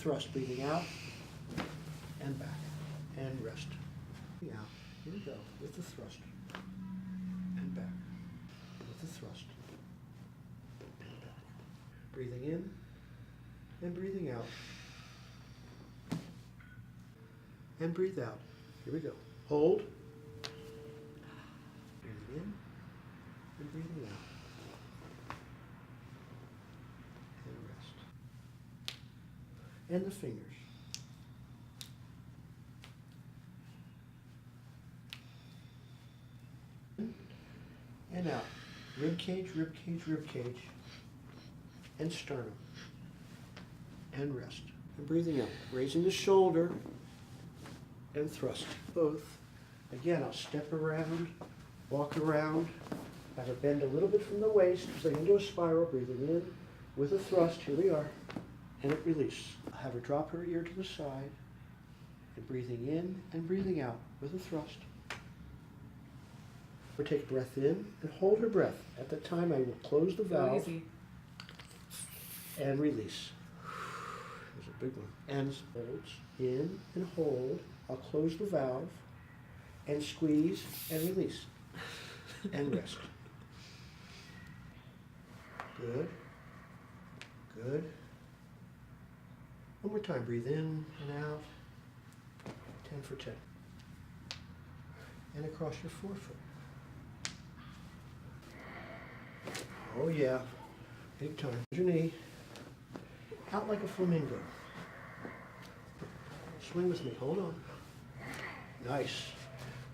thrust, breathing out and back and rest. Yeah, here we go, with the thrust and back, with the thrust and back. Breathing in and breathing out. And breathe out. Here we go. Hold. Breathing in and breathing out. And rest. And the fingers. And out. Rib cage, rib cage, rib cage. And sternum. And rest. And breathing out. Raising the shoulder and thrust. Both. Again, I'll step around, walk around, have her bend a little bit from the waist, bring into a spiral, breathing in with a thrust. Here we are. And it release. Have her drop her ear to the side, and breathing in and breathing out with a thrust. Or take breath in and hold her breath. At that time, I will close the valve Easy. and release. There's a big one. And holds in and hold. I'll close the valve and squeeze and release and rest. Good. Good. One more time. Breathe in and out. 10 for 10. And across your forefoot. Oh yeah. Big time. Your knee. Out like a flamingo. Swing with me. Hold on. Nice.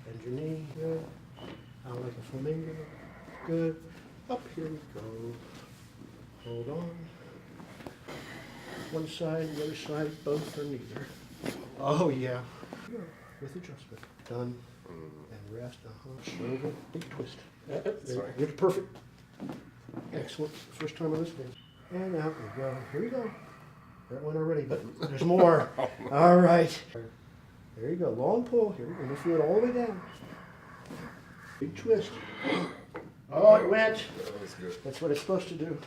Bend your knee. Good. Out like a flamingo. Good. Up here we go. Hold on. One side, the other side, both or neither. Oh yeah. With adjustment. Done. And rest. Shoulder. Big twist. Sorry. You're perfect. Excellent. First time on this thing. And out we go. Here we go. That one already, but there's more. All right. There you go. Long pull. Here we go. Let's do it all the way down. Big twist. Oh, it went. That was good. That's what it's supposed to do.